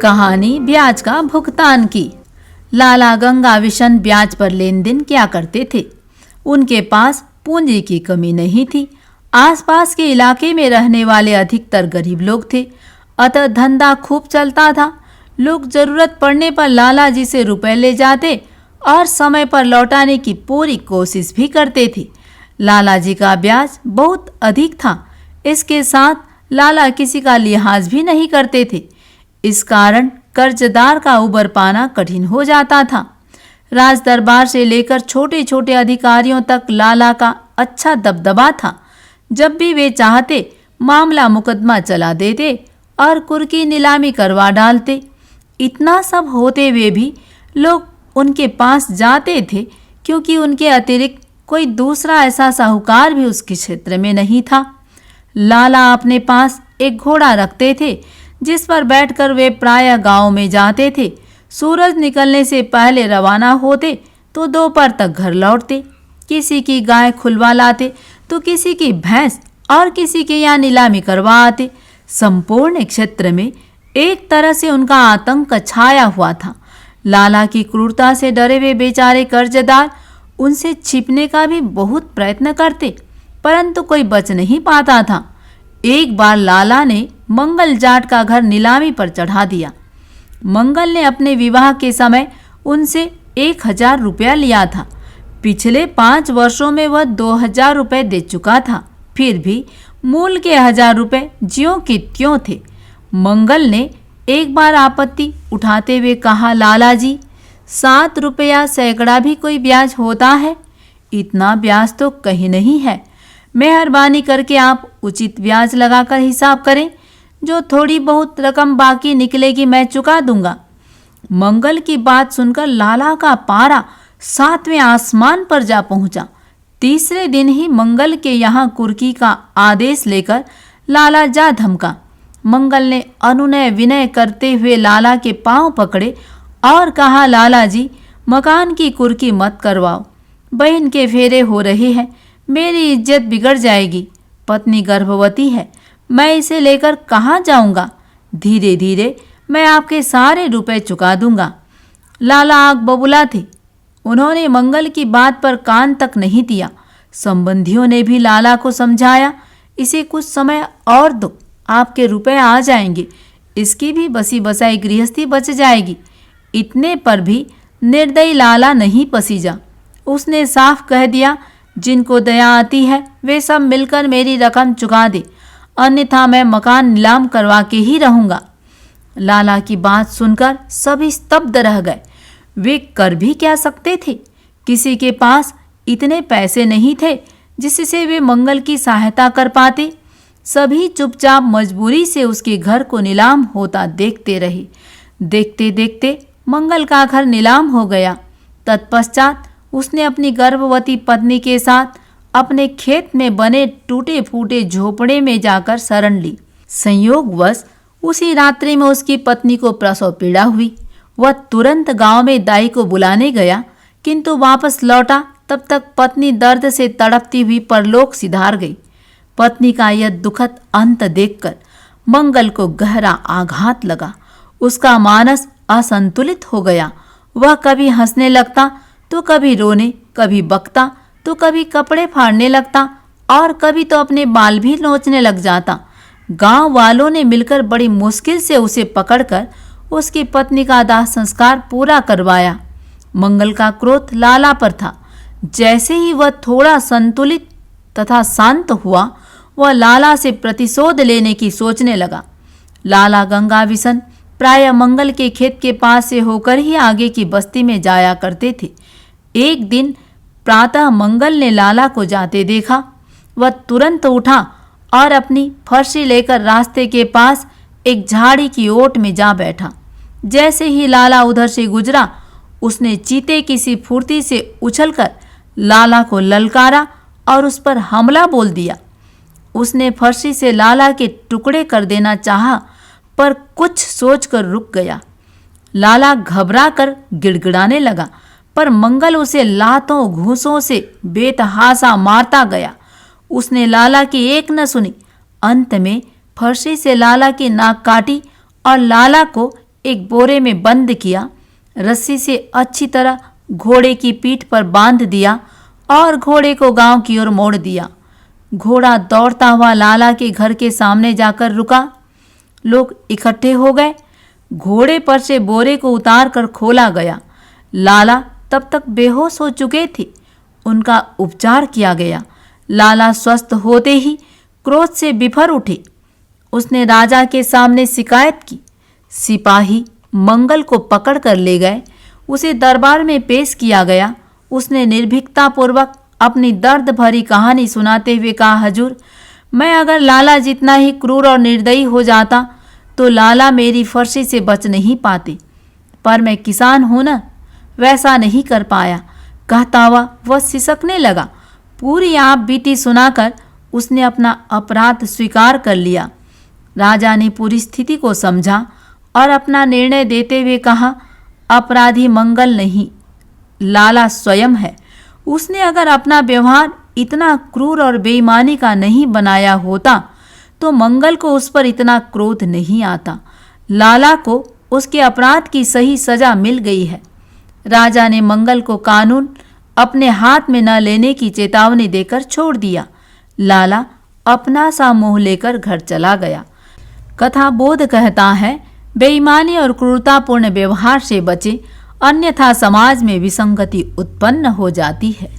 कहानी ब्याज का भुगतान की। लाला गंगा विशन ब्याज पर लेन देन क्या करते थे। उनके पास पूंजी की कमी नहीं थी। आसपास के इलाके में रहने वाले अधिकतर गरीब लोग थे, अतः धंधा खूब चलता था। लोग जरूरत पड़ने पर लाला जी से रुपए ले जाते और समय पर लौटाने की पूरी कोशिश भी करते थे। लाला जी का ब्याज बहुत अधिक था। इसके साथ लाला किसी का लिहाज भी नहीं करते थे। इस कारण कर्जदार का उबर पाना कठिन हो जाता था। राज दरबार से लेकर छोटे छोटे अधिकारियों तक लाला का अच्छा दबदबा था। जब भी वे चाहते मामला मुकदमा चला देते और कुर्की नीलामी करवा डालते। इतना सब होते हुए भी लोग उनके पास जाते थे, क्योंकि उनके अतिरिक्त कोई दूसरा ऐसा साहूकार भी उसके क्षेत्र में नहीं था। लाला अपने पास एक घोड़ा रखते थे, जिस पर बैठकर वे प्रायः गांव में जाते थे। सूरज निकलने से पहले रवाना होते तो दोपहर तक घर लौटते। किसी की गाय खुलवा लाते तो किसी की भैंस और किसी के यहाँ नीलामी करवा आते। संपूर्ण क्षेत्र में एक तरह से उनका आतंक छाया हुआ था। लाला की क्रूरता से डरे हुए बेचारे कर्जदार उनसे छिपने का भी बहुत प्रयत्न करते, परंतु कोई बच नहीं पाता था। एक बार लाला ने मंगल जाट का घर नीलामी पर चढ़ा दिया। मंगल ने अपने विवाह के समय उनसे 1000 रुपया लिया था। पिछले 5 वर्षों में वह 2000 रुपये दे चुका था, फिर भी मूल के 1000 रुपये ज्यों के त्यों थे। मंगल ने एक बार आपत्ति उठाते हुए कहा, लाला जी, 7 रुपया सैकड़ा भी कोई ब्याज होता है? इतना ब्याज तो कहीं नहीं है। मेहरबानी करके आप उचित ब्याज लगाकर हिसाब करें। जो थोड़ी बहुत रकम बाकी निकलेगी मैं चुका दूंगा। मंगल की बात सुनकर लाला का पारा 7वें आसमान पर जा पहुंचा। तीसरे दिन ही मंगल के यहाँ कुर्की का आदेश लेकर लाला जा धमका। मंगल ने अनुनय विनय करते हुए लाला के पांव पकड़े और कहा, लाला जी, मकान की कुर्की मत करवाओ। बहन के फेरे हो रहे हैं, मेरी इज्जत बिगड़ जाएगी। पत्नी गर्भवती है, मैं इसे लेकर कहाँ जाऊंगा? धीरे धीरे मैं आपके सारे रुपए चुका दूंगा। लाला आग बबूला थे। उन्होंने मंगल की बात पर कान तक नहीं दिया। संबंधियों ने भी लाला को समझाया, इसे कुछ समय और दो, आपके रुपए आ जाएंगे, इसकी भी बसी बसाई गृहस्थी बच जाएगी। इतने पर भी निर्दयी लाला नहीं पसीजा। उसने साफ कह दिया, जिनको दया आती है वे सब मिलकर मेरी रकम चुका दे, अन्यथा मैं मकान नीलाम करवा के ही रहूंगा। लाला की बात सुनकर सभी स्तब्ध रह गए। वे कर भी क्या सकते थे? किसी के पास इतने पैसे नहीं थे जिससे वे मंगल की सहायता कर पाते। सभी चुपचाप मजबूरी से उसके घर को नीलाम होता देखते रहे। देखते देखते मंगल का घर नीलाम हो गया। तत्पश्चात उसने अपनी गर्भवती पत्नी के साथ अपने खेत में बने टूटे फूटे झोपड़े में जाकर शरण ली। संयोगवश उसी रात्रि में उसकी पत्नी को प्रसव पीड़ा हुई। वह तुरंत गांव में दाई को बुलाने गया, किंतु वापस लौटा तब तक पत्नी दर्द से तड़पती हुई परलोक सिधार गई। पत्नी का यह दुखद अंत देखकर मंगल को गहरा आघात लगा। उसका मानस असंतुलित हो गया। वह कभी हंसने लगता तो कभी रोने, कभी बकता तो कभी कपड़े फाड़ने लगता और कभी तो अपने बाल भी नोचने लग जाता। गांव वालों ने मिलकर बड़ी मुश्किल से उसे पकड़कर उसकी पत्नी का दाह संस्कार पूरा करवाया। मंगल का क्रोध लाला पर था। जैसे ही वह थोड़ा संतुलित तथा शांत हुआ, वह लाला से प्रतिशोध लेने की सोचने लगा। लाला गंगा विशन प्रायः मंगल के खेत के पास से होकर ही आगे की बस्ती में जाया करते थे। एक दिन प्रातः मंगल ने लाला को जाते देखा। वह तुरंत उठा और अपनी फर्शी लेकर रास्ते के पास एक झाड़ी की ओट में जा बैठा। जैसे ही लाला उधर से गुजरा, उसने चीते की सी फुर्ती से उछलकर लाला को ललकारा और उस पर हमला बोल दिया। उसने फर्शी से लाला के टुकड़े कर देना चाहा, पर कुछ सोचकर रुक गया। लाला घबरा कर गिड़गिड़ाने लगा, पर मंगल उसे लातों घूंसों से बेतहासा मारता गया। उसने लाला की एक न सुनी। अंत में फर्शी से लाला की नाक काटी और लाला को एक बोरे में बंद किया, रस्सी से अच्छी तरह घोड़े की पीठ पर बांध दिया और घोड़े को गांव की ओर मोड़ दिया। घोड़ा दौड़ता हुआ लाला के घर के सामने जाकर रुका। लोग इकट्ठे हो गए। घोड़े पर से बोरे को उतार कर खोला गया। लाला तब तक बेहोश हो चुके थे। उनका उपचार किया गया। लाला स्वस्थ होते ही क्रोध से बिफर उठे। उसने राजा के सामने शिकायत की। सिपाही मंगल को पकड़ कर ले गए। उसे दरबार में पेश किया गया। उसने निर्भीकतापूर्वक अपनी दर्द भरी कहानी सुनाते हुए कहा, हजूर, मैं अगर लाला जितना ही क्रूर और निर्दयी हो जाता तो लाला मेरी फर्शी से बच नहीं पाते, पर मैं किसान हूं ना, वैसा नहीं कर पाया। कहता हुआ वह सिसकने लगा। पूरी आप बीती सुनाकर उसने अपना अपराध स्वीकार कर लिया। राजा ने पूरी स्थिति को समझा और अपना निर्णय देते हुए कहा, अपराधी मंगल नहीं, लाला स्वयं है। उसने अगर अपना व्यवहार इतना क्रूर और बेईमानी का नहीं बनाया होता तो मंगल को उस पर इतना क्रोध नहीं आता। लाला को उसके अपराध की सही सजा मिल गई है। राजा ने मंगल को कानून अपने हाथ में न लेने की चेतावनी देकर छोड़ दिया। लाला अपना सा मोह लेकर घर चला गया। कथा बोध कहता है, बेईमानी और क्रूरतापूर्ण व्यवहार से बचे, अन्यथा समाज में विसंगति उत्पन्न हो जाती है।